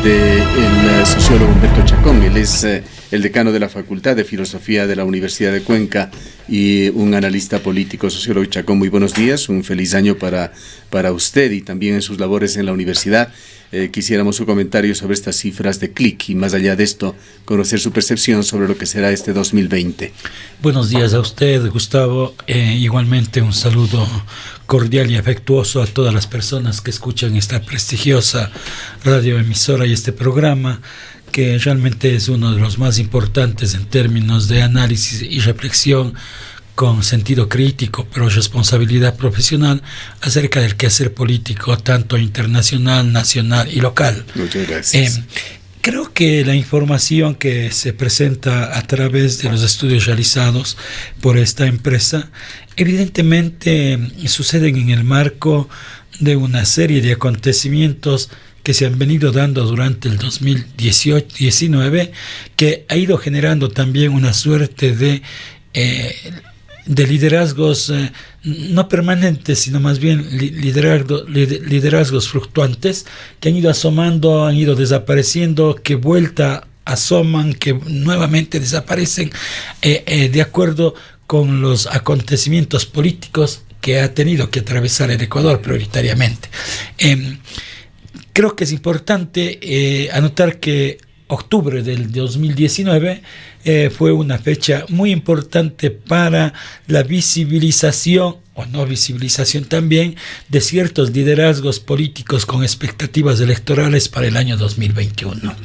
del sociólogo Humberto Chacón. Él es el decano de la Facultad de Filosofía de la Universidad de Cuenca y un analista político. Sociólogo Chacón, muy buenos días, un feliz año para usted y también en sus labores en la universidad. Quisiéramos su comentario sobre estas cifras de clic y, más allá de esto, conocer su percepción sobre lo que será este 2020. Buenos días a usted, Gustavo. Igualmente un saludo cordial y afectuoso a todas las personas que escuchan esta prestigiosa radioemisora y este programa, que realmente es uno de los más importantes en términos de análisis y reflexión con sentido crítico, pero responsabilidad profesional acerca del quehacer político, tanto internacional, nacional y local. Muchas gracias. Creo que la información que se presenta a través de los estudios realizados por esta empresa, evidentemente suceden en el marco de una serie de acontecimientos que se han venido dando durante el 2018-19, que ha ido generando también una suerte de liderazgos no permanentes, sino más bien liderazgos fluctuantes, que han ido asomando, han ido desapareciendo, que vuelta asoman, que nuevamente desaparecen, de acuerdo con los acontecimientos políticos que ha tenido que atravesar el Ecuador prioritariamente. Creo que es importante anotar que octubre del 2019 fue una fecha muy importante para la visibilización, o no visibilización también, de ciertos liderazgos políticos con expectativas electorales para el año 2021.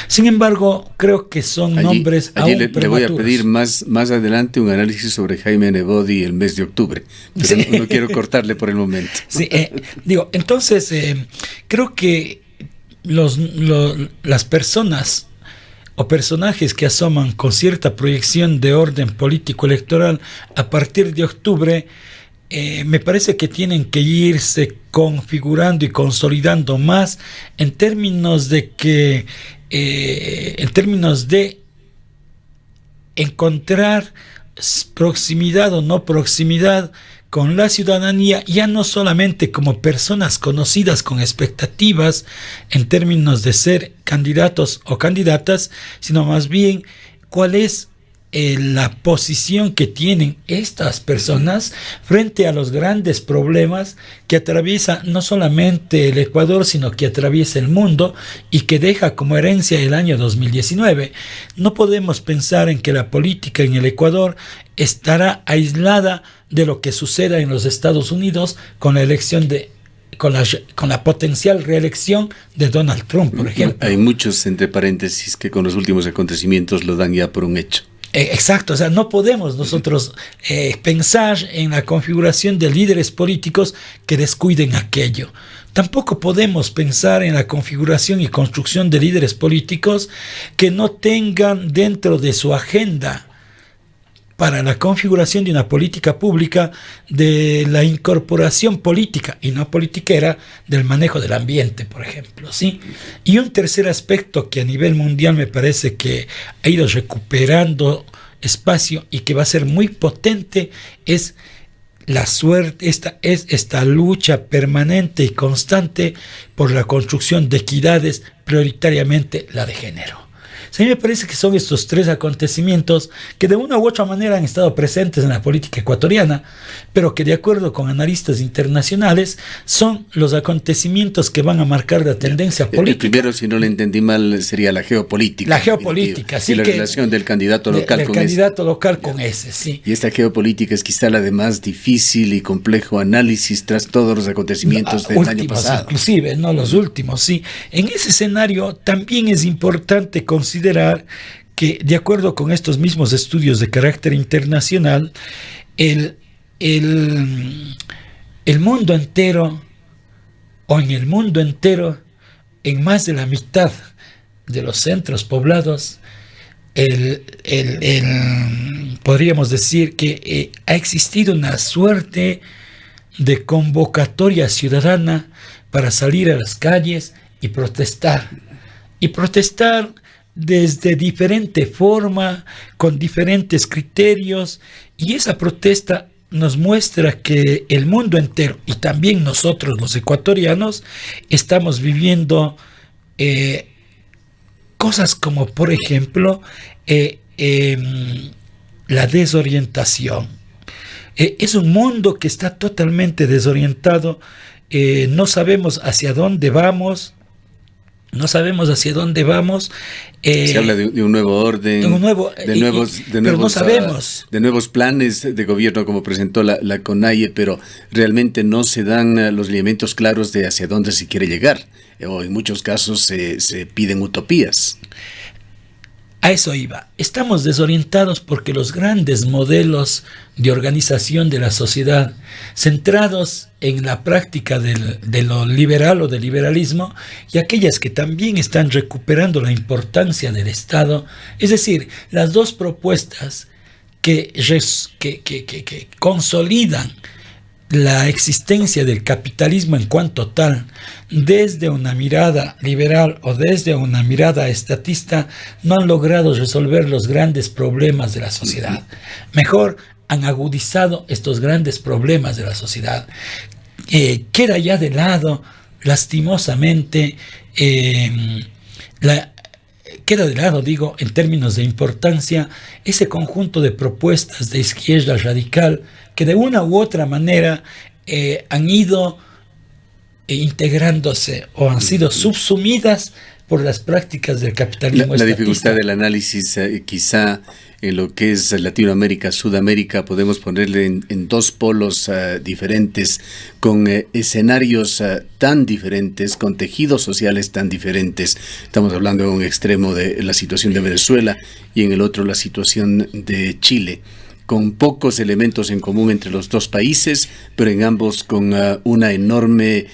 Sin embargo, creo que son nombres aún prematuros. Le voy a pedir más adelante un análisis sobre Jaime Nebodi el mes de octubre, pero sí. No quiero cortarle por el momento. Sí, entonces, creo que las personas o personajes que asoman con cierta proyección de orden político electoral a partir de octubre, me parece que tienen que irse configurando y consolidando más en términos de encontrar proximidad o no proximidad con la ciudadanía, ya no solamente como personas conocidas con expectativas en términos de ser candidatos o candidatas, sino más bien cuál es la posición que tienen estas personas frente a los grandes problemas que atraviesa no solamente el Ecuador, sino que atraviesa el mundo y que deja como herencia el año 2019. No podemos pensar en que la política en el Ecuador estará aislada de lo que suceda en los Estados Unidos con la elección con la potencial reelección de Donald Trump, por ejemplo. Hay muchos, entre paréntesis, que con los últimos acontecimientos lo dan ya por un hecho. Exacto, o sea, no podemos nosotros pensar en la configuración de líderes políticos que descuiden aquello. Tampoco podemos pensar en la configuración y construcción de líderes políticos que no tengan dentro de su agenda para la configuración de una política pública de la incorporación política y no politiquera del manejo del ambiente, por ejemplo, ¿sí? Y un tercer aspecto que a nivel mundial me parece que ha ido recuperando espacio y que va a ser muy potente es esta lucha permanente y constante por la construcción de equidades, prioritariamente la de género. A mí me parece que son estos tres acontecimientos que de una u otra manera han estado presentes en la política ecuatoriana, pero que de acuerdo con analistas internacionales son los acontecimientos que van a marcar la tendencia política. El primero, si no le entendí mal, sería la geopolítica. La geopolítica, sí. Y la relación del candidato local con ese, sí. Y esta geopolítica es quizá la de más difícil y complejo análisis tras todos los acontecimientos del año pasado. Inclusive, no los últimos, sí. En ese escenario también es importante considerar que, de acuerdo con estos mismos estudios de carácter internacional, el mundo entero, o en el mundo entero, en más de la mitad de los centros poblados, podríamos decir que ha existido una suerte de convocatoria ciudadana para salir a las calles y protestar. Y protestar desde diferente forma, con diferentes criterios, y esa protesta nos muestra que el mundo entero, y también nosotros los ecuatorianos, estamos viviendo cosas como, por ejemplo, la desorientación. Es un mundo que está totalmente desorientado. No sabemos hacia dónde vamos. Se habla de un nuevo orden, pero no sabemos. De nuevos planes de gobierno, como presentó la CONAIE, pero realmente no se dan los lineamientos claros de hacia dónde se quiere llegar. O en muchos casos se piden utopías. A eso iba. Estamos desorientados porque los grandes modelos de organización de la sociedad, centrados en la práctica de lo liberal o del liberalismo, y aquellas que también están recuperando la importancia del Estado, es decir, las dos propuestas que consolidan la existencia del capitalismo en cuanto tal, desde una mirada liberal o desde una mirada estatista, no han logrado resolver los grandes problemas de la sociedad. Mejor, han agudizado estos grandes problemas de la sociedad. Queda ya de lado, lastimosamente, digo, en términos de importancia, ese conjunto de propuestas de izquierda radical que de una u otra manera han ido integrándose o han sido subsumidas por las prácticas del capitalismo la estatista. Dificultad del análisis, quizá en lo que es Latinoamérica, Sudamérica, podemos ponerle en dos polos diferentes, con escenarios tan diferentes, con tejidos sociales tan diferentes. Estamos hablando en un extremo de la situación de Venezuela y en el otro la situación de Chile, con pocos elementos en común entre los dos países, pero en ambos con una enorme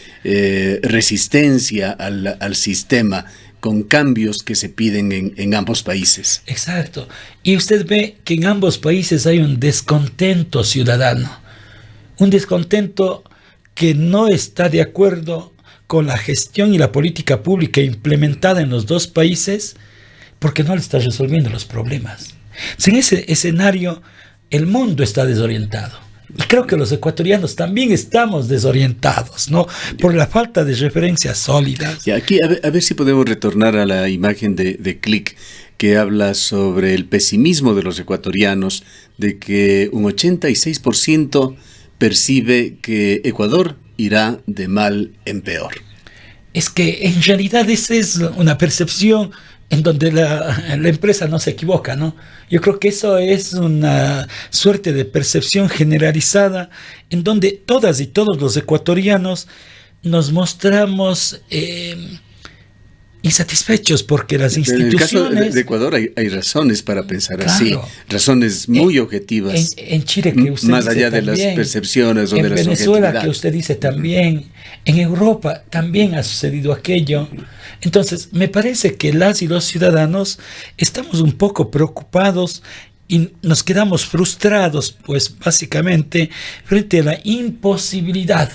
resistencia al sistema, con cambios que se piden en ambos países. Exacto. Y usted ve que en ambos países hay un descontento ciudadano, un descontento que no está de acuerdo con la gestión y la política pública implementada en los dos países, porque no le está resolviendo los problemas. En ese escenario, el mundo está desorientado. Y creo que los ecuatorianos también estamos desorientados, ¿no? Por la falta de referencias sólidas. Y aquí, a ver si podemos retornar a la imagen de Click, que habla sobre el pesimismo de los ecuatorianos, de que un 86% percibe que Ecuador irá de mal en peor. Es que en realidad esa es una percepción en donde la empresa no se equivoca, ¿no? Yo creo que eso es una suerte de percepción generalizada en donde todas y todos los ecuatorianos nos mostramos insatisfechos porque las instituciones... En el caso de Ecuador hay razones para pensar así, razones muy objetivas. En Chile, que usted más dice allá de también, las percepciones o de las subjetividades. En Venezuela, que usted dice también, en Europa también ha sucedido aquello. Entonces, me parece que las y los ciudadanos estamos un poco preocupados y nos quedamos frustrados, pues básicamente, frente a la imposibilidad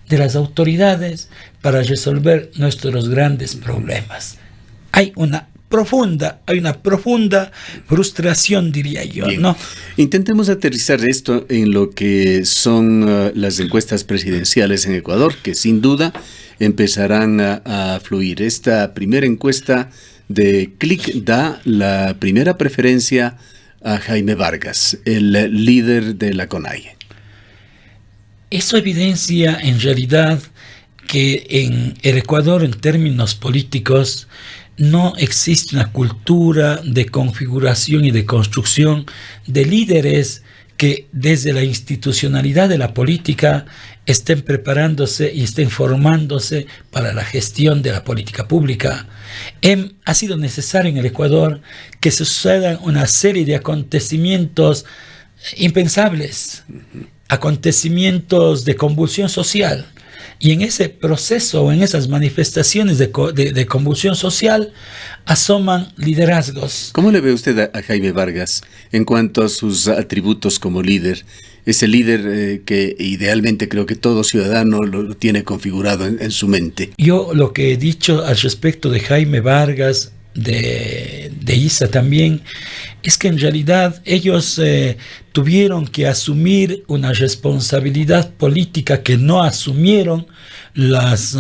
de las autoridades para resolver nuestros grandes problemas. Hay una profunda frustración, diría yo. Bien. ¿No? Intentemos aterrizar esto en lo que son las encuestas presidenciales en Ecuador, que sin duda empezarán a fluir. Esta primera encuesta de Click da la primera preferencia a Jaime Vargas, el líder de la CONAIE. Eso evidencia en realidad que en el Ecuador, en términos políticos, no existe una cultura de configuración y de construcción de líderes que desde la institucionalidad de la política estén preparándose y estén formándose para la gestión de la política pública. Ha sido necesario en el Ecuador que sucedan una serie de acontecimientos impensables, acontecimientos de convulsión social. Y en ese proceso o en esas manifestaciones de convulsión social asoman liderazgos. ¿Cómo le ve usted a Jaime Vargas en cuanto a sus atributos como líder? Ese líder que idealmente creo que todo ciudadano lo tiene configurado en su mente. Yo lo que he dicho al respecto de Jaime Vargas, de ISA también, es que en realidad ellos tuvieron que asumir una responsabilidad política que no asumieron los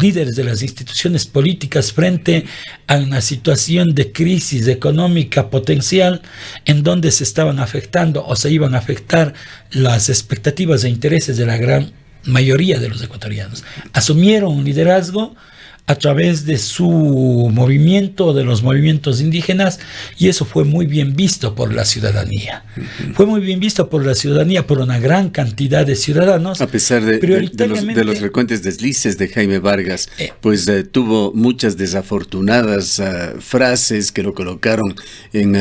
líderes de las instituciones políticas frente a una situación de crisis económica potencial en donde se estaban afectando o se iban a afectar las expectativas e intereses de la gran mayoría de los ecuatorianos. Asumieron un liderazgo a través de su movimiento, de los movimientos indígenas, y eso fue muy bien visto por la ciudadanía. Fue muy bien visto por la ciudadanía, por una gran cantidad de ciudadanos. A pesar de los frecuentes deslices de Jaime Vargas, pues tuvo muchas desafortunadas frases que lo colocaron en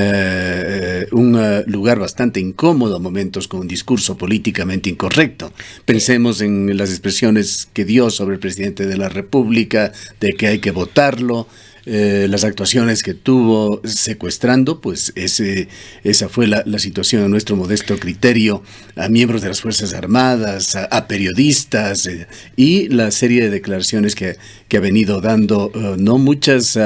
un lugar bastante incómodo a momentos, con un discurso políticamente incorrecto. Pensemos en las expresiones que dio sobre el presidente de la República, de que hay que votarlo, las actuaciones que tuvo secuestrando, pues esa fue la situación a nuestro modesto criterio, a miembros de las Fuerzas Armadas, a periodistas, y la serie de declaraciones que ha venido dando, no muchas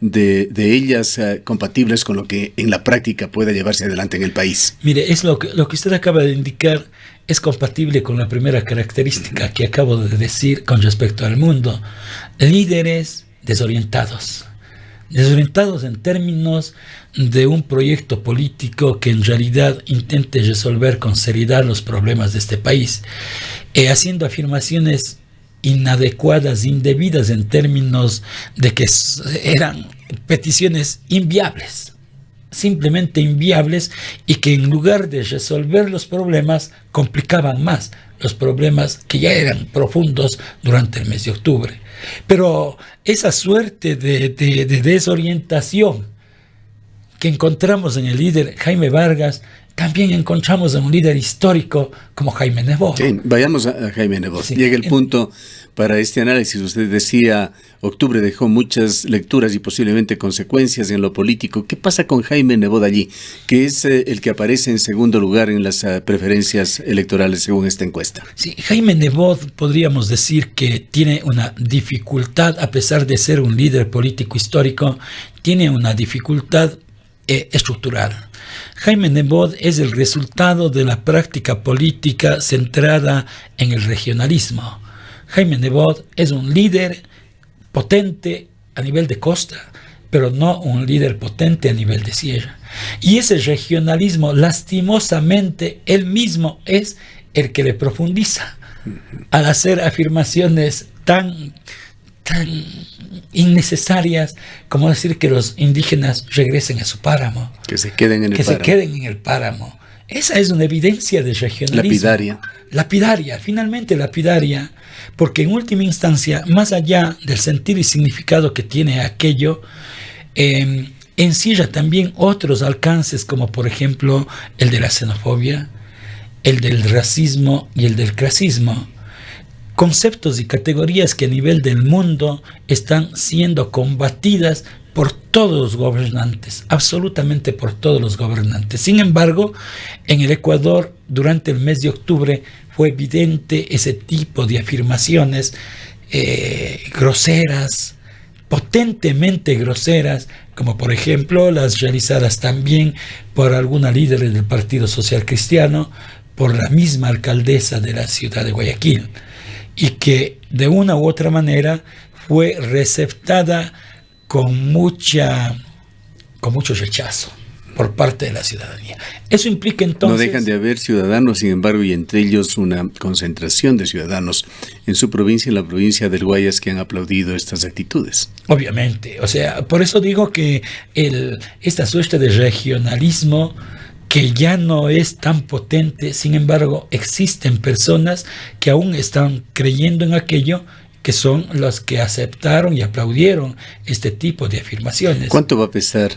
de ellas compatibles con lo que en la práctica pueda llevarse adelante en el país. Mire, es lo que usted acaba de indicar, es compatible con la primera característica que acabo de decir con respecto al mundo. Líderes desorientados en términos de un proyecto político que en realidad intente resolver con seriedad los problemas de este país, haciendo afirmaciones inadecuadas, indebidas en términos de que eran peticiones inviables, simplemente inviables, y que en lugar de resolver los problemas complicaban más los problemas que ya eran profundos durante el mes de octubre. Pero esa suerte de desorientación que encontramos en el líder Jaime Vargas, también encontramos en un líder histórico como Jaime Nebot. Sí, vayamos a Jaime Nebot. Sí. Llega el punto para este análisis. Usted decía, octubre dejó muchas lecturas y posiblemente consecuencias en lo político. ¿Qué pasa con Jaime Nebot allí? Que es el que aparece en segundo lugar en las preferencias electorales según esta encuesta. Sí, Jaime Nebot podríamos decir que tiene una dificultad, a pesar de ser un líder político histórico, tiene una dificultad estructural. Jaime Nebot es el resultado de la práctica política centrada en el regionalismo. Jaime Nebot es un líder potente a nivel de costa, pero no un líder potente a nivel de sierra. Y ese regionalismo, lastimosamente, él mismo es el que le profundiza al hacer afirmaciones tan innecesarias como decir que los indígenas regresen a su páramo. Que se queden en el páramo. Se queden en el páramo. Esa es una evidencia de regionalismo. Finalmente lapidaria, porque en última instancia, más allá del sentido y significado que tiene aquello, encierra también otros alcances, como por ejemplo el de la xenofobia, el del racismo y el del clasismo. Conceptos y categorías que a nivel del mundo están siendo combatidas por todos los gobernantes, absolutamente por todos los gobernantes. Sin embargo, en el Ecuador, durante el mes de octubre, fue evidente ese tipo de afirmaciones groseras, potentemente groseras, como por ejemplo las realizadas también por alguna líder del Partido Social Cristiano, por la misma alcaldesa de la ciudad de Guayaquil, y que de una u otra manera fue receptada con mucho rechazo por parte de la ciudadanía. Eso implica entonces... No dejan de haber ciudadanos, sin embargo, y entre ellos una concentración de ciudadanos en su provincia, en la provincia del Guayas, que han aplaudido estas actitudes. Obviamente, o sea, por eso digo que esta suerte de regionalismo, que ya no es tan potente, sin embargo, existen personas que aún están creyendo en aquello, que son los que aceptaron y aplaudieron este tipo de afirmaciones. ¿Cuánto va a pesar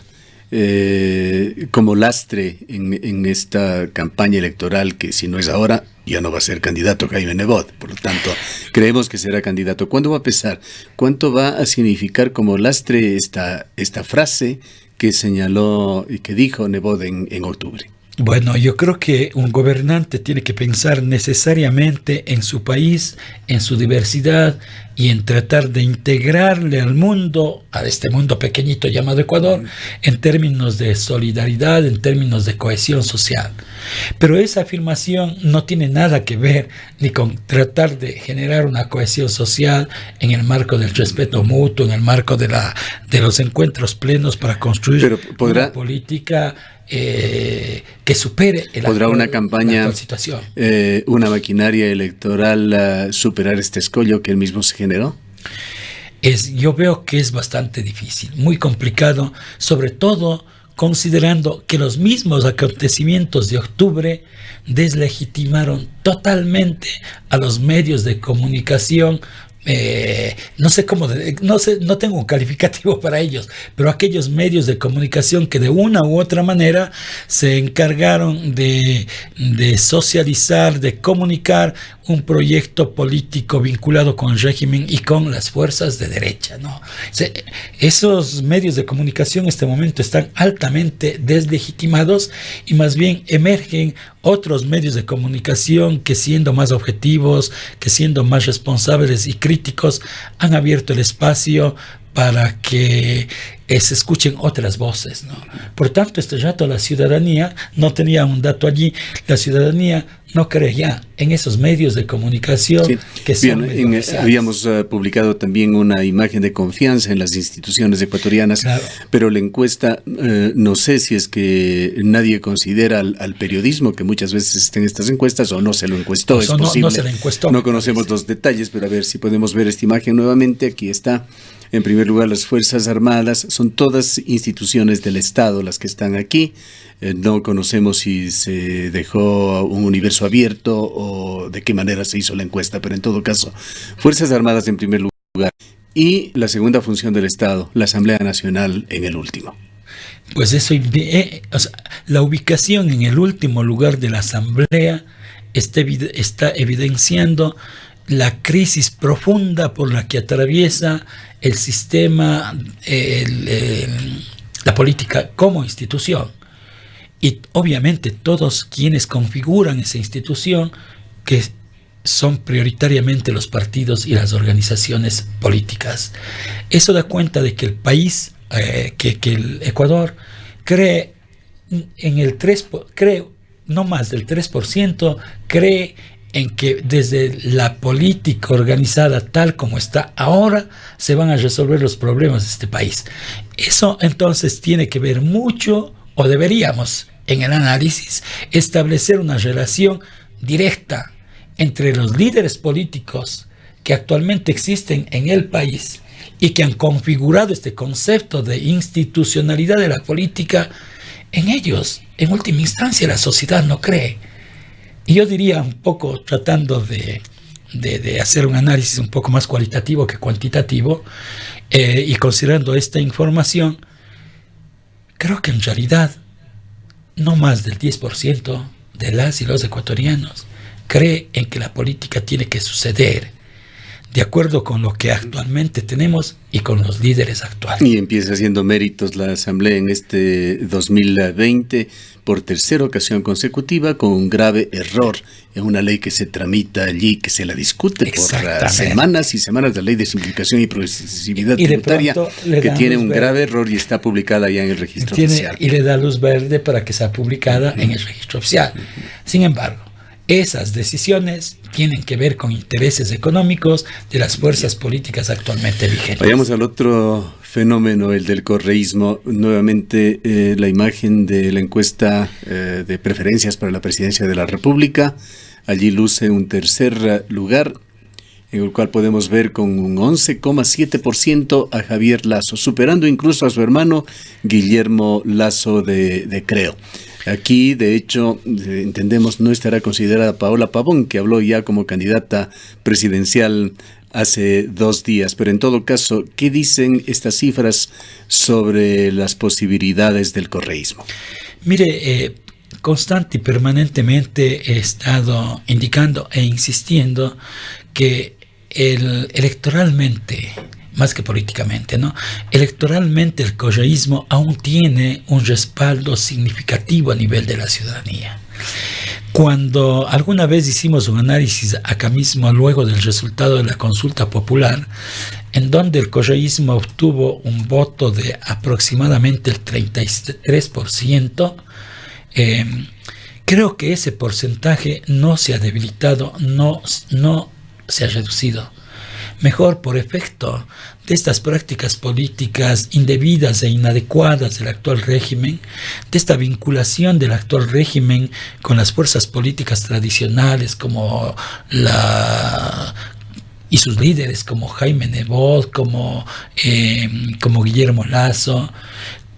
como lastre en esta campaña electoral, que si no es ahora, ya no va a ser candidato Jaime Nebot? Por lo tanto, creemos que será candidato. ¿Cuánto va a pesar? ¿Cuánto va a significar como lastre esta frase que señaló y que dijo Nebot en octubre? Bueno, yo creo que un gobernante tiene que pensar necesariamente en su país, en su diversidad y en tratar de integrarle al mundo, a este mundo pequeñito llamado Ecuador, en términos de solidaridad, en términos de cohesión social. Pero esa afirmación no tiene nada que ver ni con tratar de generar una cohesión social en el marco del respeto mutuo, en el marco de los encuentros plenos para construir una política que supere una campaña, la situación. Una maquinaria electoral superar este escollo que él mismo se generó. Yo veo que es bastante difícil, muy complicado, sobre todo considerando que los mismos acontecimientos de octubre deslegitimaron totalmente a los medios de comunicación. No tengo un calificativo para ellos, pero aquellos medios de comunicación que de una u otra manera se encargaron de socializar, de comunicar un proyecto político vinculado con el régimen y con las fuerzas de derecha, ¿no? Esos medios de comunicación en este momento están altamente deslegitimados y más bien emergen otros medios de comunicación que, siendo más objetivos, que siendo más responsables y críticos, han abierto el espacio para que se escuchen otras voces, ¿no? Por tanto, este rato la ciudadanía, no tenía un dato allí, la ciudadanía no cree ya en esos medios de comunicación que son habíamos publicado también una imagen de confianza en las instituciones ecuatorianas, claro. Pero la encuesta, no sé si es que nadie considera al periodismo, que muchas veces está en estas encuestas, o no se lo encuestó, pues es posible. No se lo encuestó. No conocemos los detalles, pero a ver si podemos ver esta imagen nuevamente. Aquí está. En primer lugar, las Fuerzas Armadas, son todas instituciones del Estado las que están aquí. No conocemos si se dejó un universo abierto o de qué manera se hizo la encuesta, pero en todo caso, Fuerzas Armadas en primer lugar. Y la segunda función del Estado, la Asamblea Nacional en el último. Pues eso, la ubicación en el último lugar de la Asamblea está evidenciando la crisis profunda por la que atraviesa el sistema, la política como institución. Y obviamente todos quienes configuran esa institución, que son prioritariamente los partidos y las organizaciones políticas. Eso da cuenta de que el país, que el Ecuador, cree en el 3%, cree no más del 3%, cree en que desde la política organizada tal como está ahora se van a resolver los problemas de este país. Eso entonces tiene que ver mucho, o deberíamos en el análisis establecer una relación directa entre los líderes políticos que actualmente existen en el país y que han configurado este concepto de institucionalidad de la política. En ellos, en última instancia, la sociedad no cree. Y yo diría, un poco tratando de hacer un análisis un poco más cualitativo que cuantitativo, y considerando esta información, creo que en realidad no más del 10% de las y los ecuatorianos cree en que la política tiene que suceder de acuerdo con lo que actualmente tenemos y con los líderes actuales. Y empieza haciendo méritos la Asamblea en este 2020 por tercera ocasión consecutiva, con un grave error en una ley que se tramita allí, que se la discute por semanas y semanas, la Ley de Simplificación y Progresividad Tributaria, que tiene un grave error y está publicada ya en el registro oficial. Y le da luz verde para que sea publicada en el registro oficial. Sin embargo, esas decisiones tienen que ver con intereses económicos de las fuerzas políticas actualmente vigentes. Vayamos al otro fenómeno, el del correísmo. Nuevamente la imagen de la encuesta de preferencias para la presidencia de la República. Allí luce un tercer lugar, en el cual podemos ver con un 11,7% a Javier Lasso, superando incluso a su hermano Guillermo Lasso de Creo. Aquí, de hecho, entendemos, no estará considerada Paola Pavón, que habló ya como candidata presidencial hace 2 días. Pero en todo caso, ¿qué dicen estas cifras sobre las posibilidades del correísmo? Mire, constante y permanentemente he estado indicando e insistiendo que electoralmente más que políticamente, ¿no? Electoralmente el correísmo aún tiene un respaldo significativo a nivel de la ciudadanía. Cuando alguna vez hicimos un análisis acá mismo luego del resultado de la consulta popular, en donde el correísmo obtuvo un voto de aproximadamente el 33%, creo que ese porcentaje no se ha debilitado, no se ha reducido. Mejor por efecto de estas prácticas políticas indebidas e inadecuadas del actual régimen, de esta vinculación del actual régimen con las fuerzas políticas tradicionales y sus líderes como Jaime Nebot, como Guillermo Lasso,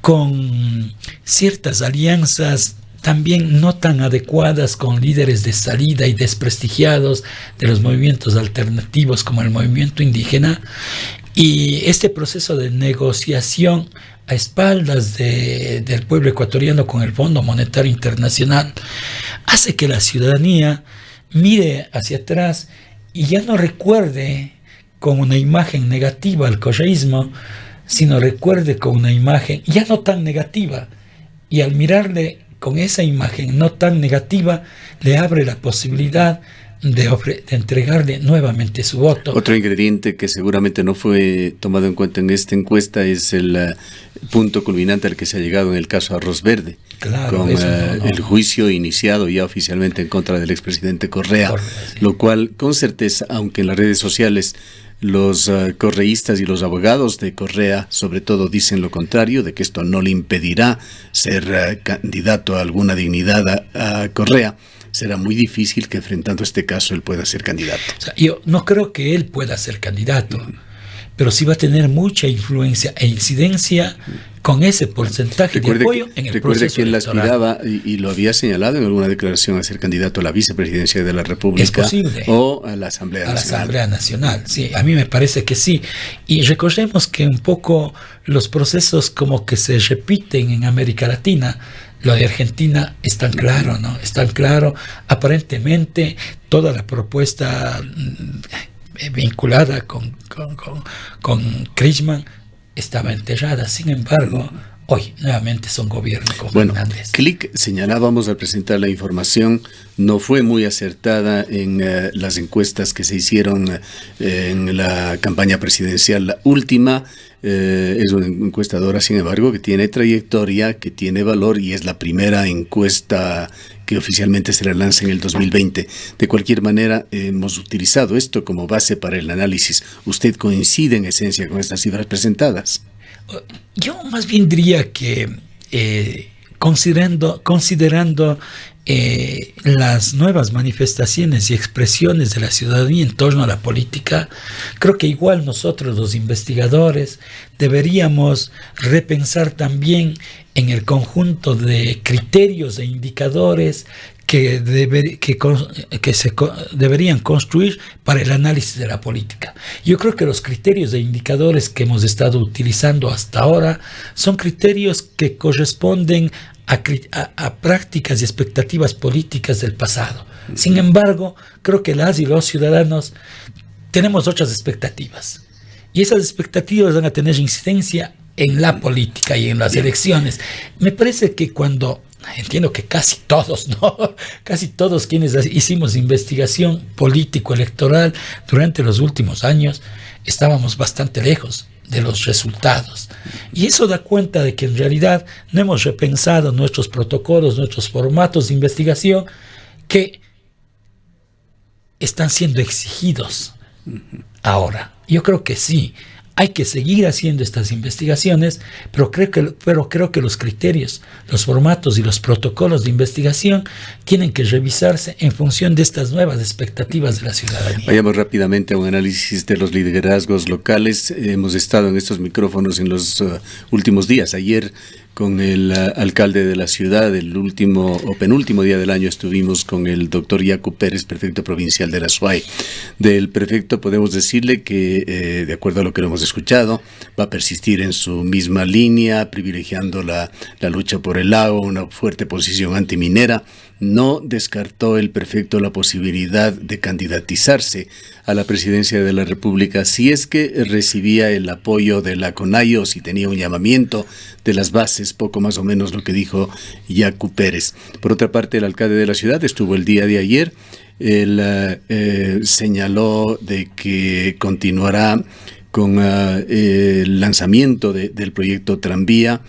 con ciertas alianzas también no tan adecuadas con líderes de salida y desprestigiados de los movimientos alternativos como el movimiento indígena, y este proceso de negociación a espaldas del pueblo ecuatoriano con el Fondo Monetario Internacional hace que la ciudadanía mire hacia atrás y ya no recuerde con una imagen negativa al correísmo, sino recuerde con una imagen ya no tan negativa, y al mirarle con esa imagen no tan negativa, le abre la posibilidad de entregarle nuevamente su voto. Otro ingrediente que seguramente no fue tomado en cuenta en esta encuesta es el punto culminante al que se ha llegado en el caso Arroz Verde, claro, con el juicio iniciado ya oficialmente en contra del expresidente Correa, sí. Lo cual con certeza, aunque en las redes sociales los correístas y los abogados de Correa sobre todo dicen lo contrario, de que esto no le impedirá ser candidato a alguna dignidad a Correa, será muy difícil que enfrentando este caso él pueda ser candidato. O sea, yo no creo que él pueda ser candidato, pero sí va a tener mucha influencia e incidencia con ese porcentaje de apoyo en el proceso que él electoral. Aspiraba y lo había señalado en alguna declaración a ser candidato a la vicepresidencia de la República. Es posible. O a la Asamblea Nacional. A la Asamblea Nacional, sí, a mí me parece que sí. Y recordemos que un poco los procesos como que se repiten en América Latina. Lo de Argentina es tan claro, ¿no? Es tan claro. Aparentemente toda la propuesta vinculada con Krishman estaba enterrada. Sin embargo, hoy nuevamente son gobierno con Fernández. Clic, señalábamos al presentar la información, no fue muy acertada en las encuestas que se hicieron en la campaña presidencial, la última. Es una encuestadora, sin embargo, que tiene trayectoria, que tiene valor, y es la primera encuesta que oficialmente se la lanza en el 2020. De cualquier manera, hemos utilizado esto como base para el análisis. ¿Usted coincide en esencia con estas cifras presentadas? Yo más bien diría que considerando las nuevas manifestaciones y expresiones de la ciudadanía en torno a la política, creo que igual nosotros los investigadores deberíamos repensar también en el conjunto de criterios e indicadores que se deberían construir para el análisis de la política. Yo creo que los criterios e indicadores que hemos estado utilizando hasta ahora son criterios que corresponden a prácticas y expectativas políticas del pasado. Sin embargo, creo que las y los ciudadanos tenemos otras expectativas. Y esas expectativas van a tener incidencia en la política y en las elecciones. Me parece que entiendo que casi todos, ¿no? Casi todos quienes hicimos investigación político-electoral durante los últimos años, estábamos bastante lejos de los resultados. Y eso da cuenta de que en realidad no hemos repensado nuestros protocolos, nuestros formatos de investigación que están siendo exigidos ahora. Yo creo que sí, hay que seguir haciendo estas investigaciones, pero creo que los criterios, los formatos y los protocolos de investigación tienen que revisarse en función de estas nuevas expectativas de la ciudadanía. Vayamos rápidamente a un análisis de los liderazgos locales. Hemos estado en estos micrófonos en los últimos días. Ayer con el alcalde de la ciudad. El último o penúltimo día del año estuvimos con el doctor Yacu Pérez, prefecto provincial de la SUAY. Del prefecto podemos decirle que, de acuerdo a lo que lo hemos escuchado, va a persistir en su misma línea, privilegiando la lucha por el lago, una fuerte posición antiminera. No descartó el prefecto la posibilidad de candidatizarse a la presidencia de la República si es que recibía el apoyo de la CONAIE o si tenía un llamamiento de las bases, poco más o menos lo que dijo Yacu Pérez. Por otra parte, el alcalde de la ciudad estuvo el día de ayer. Él señaló de que continuará con el lanzamiento del proyecto Tranvía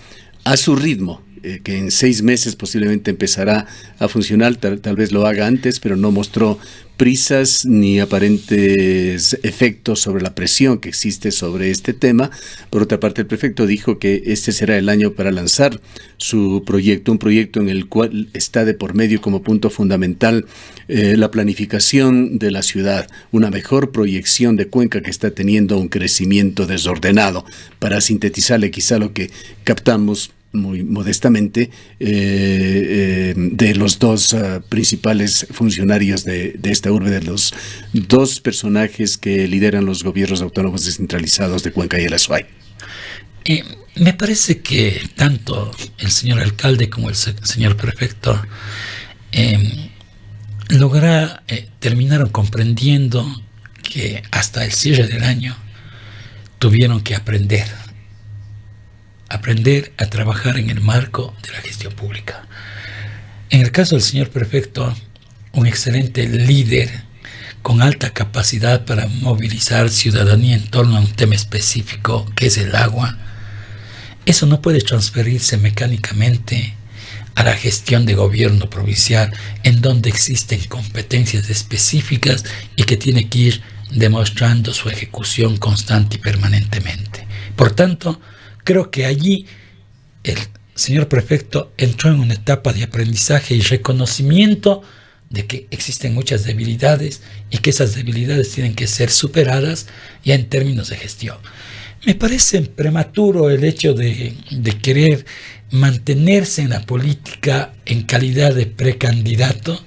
a su ritmo, que en 6 meses posiblemente empezará a funcionar, tal vez lo haga antes, pero no mostró prisas ni aparentes efectos sobre la presión que existe sobre este tema. Por otra parte, el prefecto dijo que este será el año para lanzar su proyecto, un proyecto en el cual está de por medio como punto fundamental la planificación de la ciudad, una mejor proyección de Cuenca que está teniendo un crecimiento desordenado. Para sintetizarle quizá lo que captamos muy modestamente de los dos principales funcionarios de esta urbe, de los dos personajes que lideran los gobiernos autónomos descentralizados de Cuenca y el Azuay. Me parece que tanto el señor alcalde como el señor prefecto terminaron comprendiendo que hasta el cierre del año tuvieron que aprender a trabajar en el marco de la gestión pública. En el caso del señor prefecto, un excelente líder con alta capacidad para movilizar ciudadanía en torno a un tema específico que es el agua. Eso no puede transferirse mecánicamente a la gestión de gobierno provincial, en donde existen competencias específicas y que tiene que ir demostrando su ejecución constante y permanentemente. Por tanto, creo que allí el señor prefecto entró en una etapa de aprendizaje y reconocimiento de que existen muchas debilidades y que esas debilidades tienen que ser superadas ya en términos de gestión. Me parece prematuro el hecho de querer mantenerse en la política en calidad de precandidato.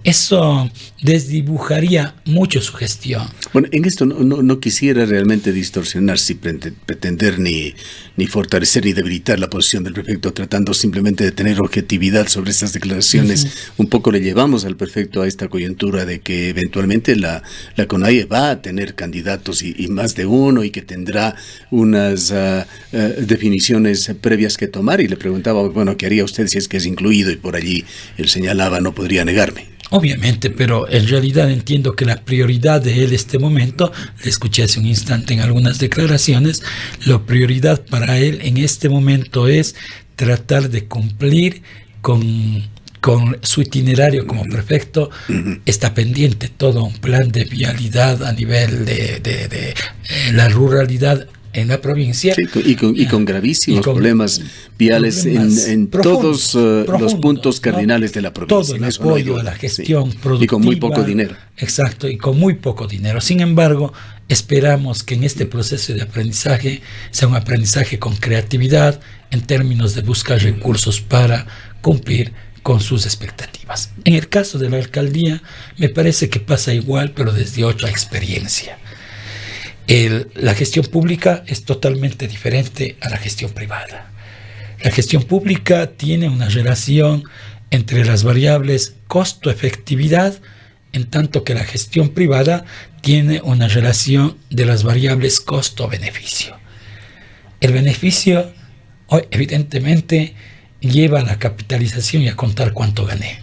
Eso desdibujaría mucho su gestión. Bueno, en esto no quisiera realmente distorsionar, sin pretender ni fortalecer ni debilitar la posición del prefecto, tratando simplemente de tener objetividad sobre estas declaraciones. Uh-huh. Un poco le llevamos al prefecto a esta coyuntura de que eventualmente la CONAIE va a tener candidatos y más de uno, y que tendrá unas definiciones previas que tomar, y le preguntaba, bueno, ¿qué haría usted si es que es incluido? Y por allí él señalaba, no podría negarme. Obviamente, pero en realidad entiendo que la prioridad de él este momento, le escuché hace un instante en algunas declaraciones, la prioridad para él en este momento es tratar de cumplir con su itinerario como prefecto. Está pendiente todo un plan de vialidad a nivel de la ruralidad en la provincia. Sí, y con gravísimos problemas viales en todos los puntos cardinales de la provincia. Todo el apoyo a la gestión productiva. Y con muy poco dinero. Exacto, y con muy poco dinero. Sin embargo, esperamos que en este proceso de aprendizaje sea un aprendizaje con creatividad en términos de buscar recursos para cumplir con sus expectativas. En el caso de la alcaldía, me parece que pasa igual, pero desde otra experiencia. La gestión pública es totalmente diferente a la gestión privada. La gestión pública tiene una relación entre las variables costo-efectividad, en tanto que la gestión privada tiene una relación de las variables costo-beneficio. El beneficio, evidentemente, lleva a la capitalización y a contar cuánto gané.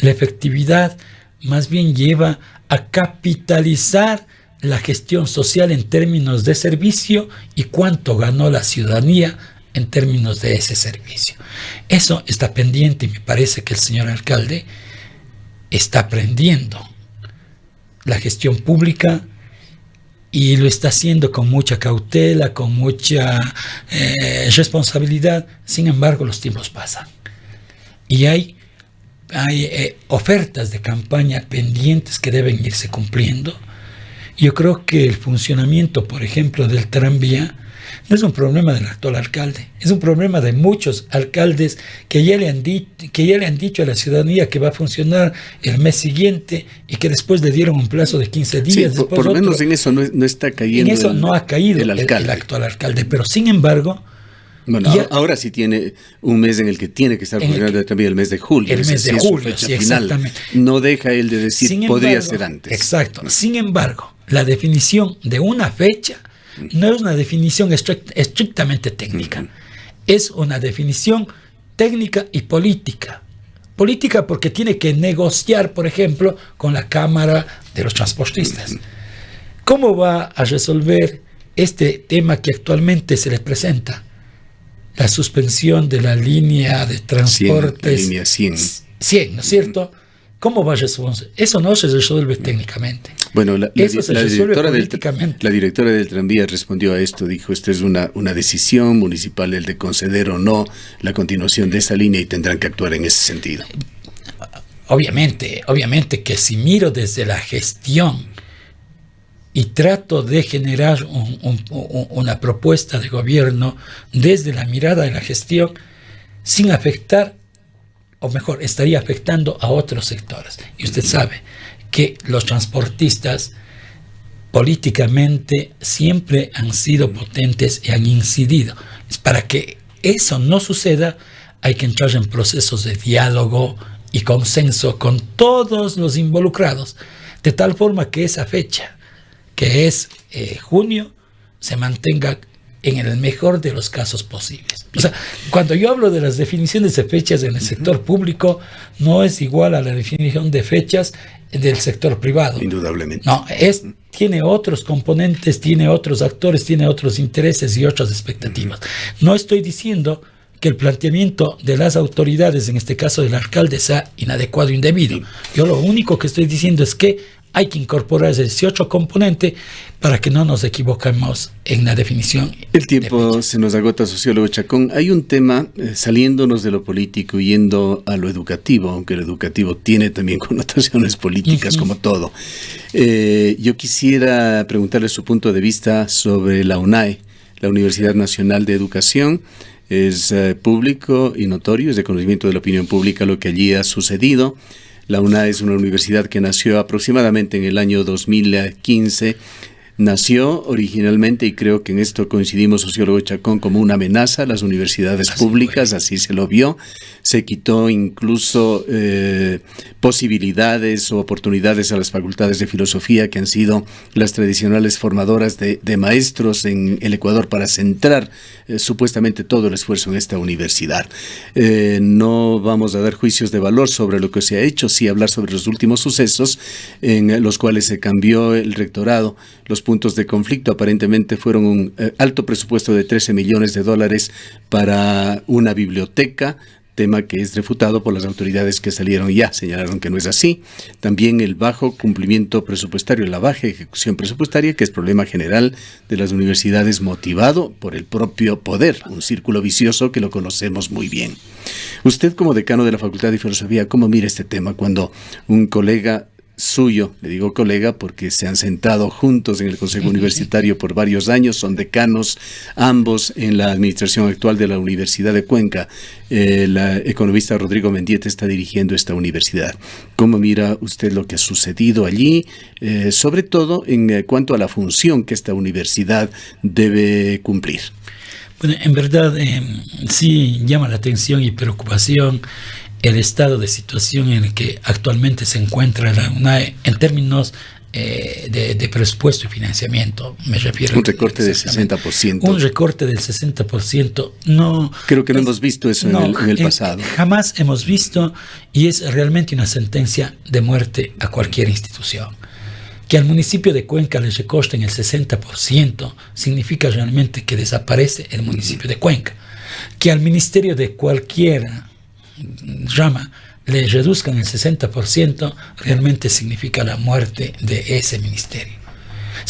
La efectividad más bien lleva a capitalizar la gestión social en términos de servicio y cuánto ganó la ciudadanía en términos de ese servicio. Eso está pendiente, y me parece que el señor alcalde está aprendiendo la gestión pública y lo está haciendo con mucha cautela, con mucha responsabilidad. Sin embargo, los tiempos pasan y hay ofertas de campaña pendientes que deben irse cumpliendo. Yo creo que el funcionamiento, por ejemplo, del tranvía no es un problema del actual alcalde, es un problema de muchos alcaldes que ya le han dicho a la ciudadanía que va a funcionar el mes siguiente y que después le dieron un plazo de 15 días. Sí, por lo menos en eso no está cayendo. En eso no ha caído el actual alcalde, pero sin embargo... Bueno, ahora sí tiene un mes en el que tiene que estar funcionando también el mes de julio. El mes de julio, sí, exactamente. No deja él de decir, podría ser antes. Exacto. Sin embargo, la definición de una fecha no es una definición estrictamente técnica. Es una definición técnica y política. Política porque tiene que negociar, por ejemplo, con la Cámara de los Transportistas. ¿Cómo va a resolver este tema que actualmente se le presenta? La suspensión de la línea de transportes 100, la línea 100, ¿no es cierto? ¿Cómo va a resolver? Eso no se resuelve técnicamente. Bueno, la políticamente. La directora del tranvía respondió a esto, dijo, esto es una decisión municipal el de conceder o no la continuación de esa línea y tendrán que actuar en ese sentido. Obviamente que si miro desde la gestión y trato de generar una propuesta de gobierno desde la mirada de la gestión, sin afectar, o mejor, estaría afectando a otros sectores. Y usted sabe que los transportistas políticamente siempre han sido potentes y han incidido. Para que eso no suceda, hay que entrar en procesos de diálogo y consenso con todos los involucrados, de tal forma que esa fecha, que es junio, se mantenga en el mejor de los casos posibles. O sea, cuando yo hablo de las definiciones de fechas en el sector público, no es igual a la definición de fechas del sector privado. Indudablemente. No, tiene otros componentes, tiene otros actores, tiene otros intereses y otras expectativas. No estoy diciendo que el planteamiento de las autoridades, en este caso del alcalde, sea inadecuado o indebido. Yo lo único que estoy diciendo es que hay que incorporar ese 18 componente para que no nos equivoquemos en la definición. El tiempo se nos agota, sociólogo Chacón. Hay un tema, saliéndonos de lo político y yendo a lo educativo, aunque lo educativo tiene también connotaciones políticas como todo. Yo quisiera preguntarle su punto de vista sobre la UNAE, la Universidad Nacional de Educación. Es público y notorio, es de conocimiento de la opinión pública lo que allí ha sucedido. La UNAE es una universidad que nació aproximadamente en el año 2015. Nació originalmente, y creo que en esto coincidimos, sociólogo Chacón, como una amenaza a las universidades públicas, así se lo vio. Se quitó incluso posibilidades o oportunidades a las facultades de filosofía, que han sido las tradicionales formadoras de maestros en el Ecuador, para centrar supuestamente todo el esfuerzo en esta universidad. No vamos a dar juicios de valor sobre lo que se ha hecho, sí hablar sobre los últimos sucesos en los cuales se cambió el rectorado. Los puntos de conflicto aparentemente fueron un alto presupuesto de $13 millones para una biblioteca, tema que es refutado por las autoridades que salieron ya, señalaron que no es así. También el bajo cumplimiento presupuestario, la baja ejecución presupuestaria, que es problema general de las universidades, motivado por el propio poder, un círculo vicioso que lo conocemos muy bien. Usted, como decano de la Facultad de Filosofía, ¿cómo mira este tema cuando un colega suyo, le digo colega porque se han sentado juntos en el Consejo Universitario por varios años, son decanos ambos en la administración actual de la Universidad de Cuenca, el economista Rodrigo Mendieta está dirigiendo esta universidad? ¿Cómo mira usted lo que ha sucedido allí, sobre todo en cuanto a la función que esta universidad debe cumplir? Bueno, en verdad sí llama la atención y preocupación el estado de situación en el que actualmente se encuentra la UNAE en términos de presupuesto y financiamiento, me refiero. Un recorte del 60%. Un recorte del 60%. No, creo que no hemos visto eso en el pasado. Jamás hemos visto, y es realmente una sentencia de muerte a cualquier institución. Que al municipio de Cuenca les recorten el 60% significa realmente que desaparece el municipio de Cuenca. Que al ministerio de cualquier rama le reduzcan el 60% realmente significa la muerte de ese ministerio.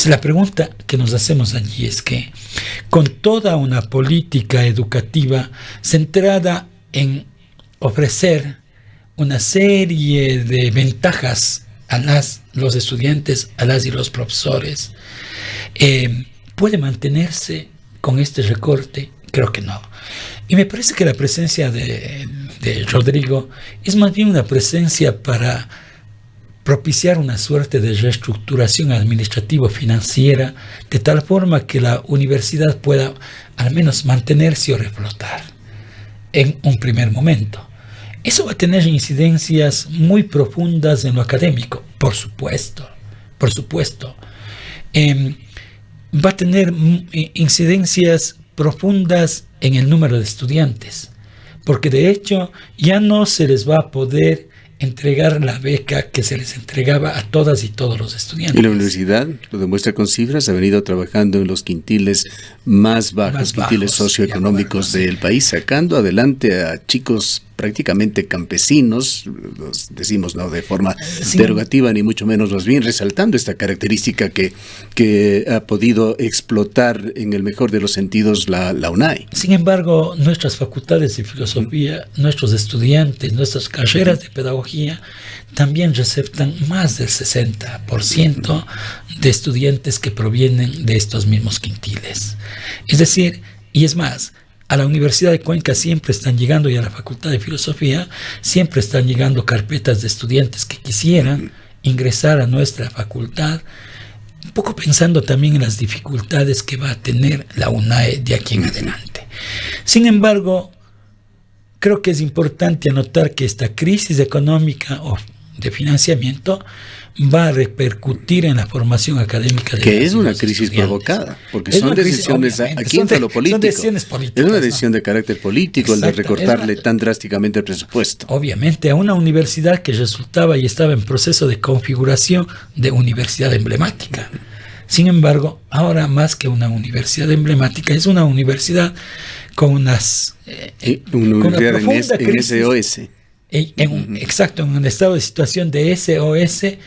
La pregunta que nos hacemos allí es que con toda una política educativa centrada en ofrecer una serie de ventajas a los estudiantes, a las y los profesores. ¿Puede mantenerse con este recorte? Creo que no. Y me parece que la presencia de Rodrigo es más bien una presencia para propiciar una suerte de reestructuración administrativo-financiera, de tal forma que la universidad pueda al menos mantenerse o reflotar en un primer momento. Eso va a tener incidencias muy profundas en lo académico, por supuesto. Va a tener incidencias profundas en el número de estudiantes, porque de hecho ya no se les va a poder entregar la beca que se les entregaba a todas y todos los estudiantes. Y la universidad, lo demuestra con cifras, ha venido trabajando en los quintiles más bajos, quintiles socioeconómicos del país, sacando adelante a chicos prácticamente campesinos, los decimos no de forma derogativa ni mucho menos, más bien resaltando esta característica que ha podido explotar en el mejor de los sentidos la UNAE. Sin embargo, nuestras facultades de filosofía, nuestros estudiantes, nuestras carreras de pedagogía también receptan más del 60% de estudiantes que provienen de estos mismos quintiles. Es decir, y es más, a la Universidad de Cuenca siempre están llegando, y a la Facultad de Filosofía siempre están llegando carpetas de estudiantes que quisieran ingresar a nuestra facultad, un poco pensando también en las dificultades que va a tener la UNAE de aquí en adelante. Sin embargo, creo que es importante anotar que esta crisis económica o de financiamiento va a repercutir en la formación académica de que es una crisis provocada, porque son decisiones, aquí entra lo político, son decisiones políticas, es una decisión, ¿no?, de carácter político, el de recortarle tan drásticamente el presupuesto. Obviamente a una universidad que resultaba y estaba en proceso de configuración de universidad emblemática. Sin embargo, ahora más que una universidad emblemática, es una universidad con unas una universidad en SOS. Exacto, en un estado de situación de SOS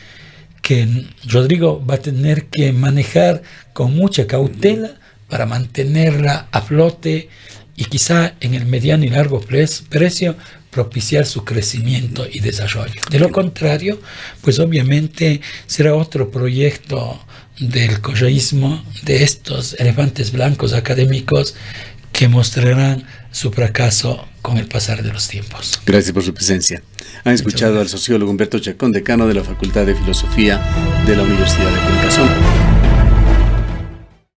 que Rodrigo va a tener que manejar con mucha cautela para mantenerla a flote y quizá en el mediano y largo precio propiciar su crecimiento y desarrollo. De lo contrario, pues obviamente será otro proyecto del correísmo, de estos elefantes blancos académicos que mostrarán su fracaso con el pasar de los tiempos. Gracias por su presencia. Han escuchado al sociólogo Humberto Chacón, decano de la Facultad de Filosofía de la Universidad de Cuenca.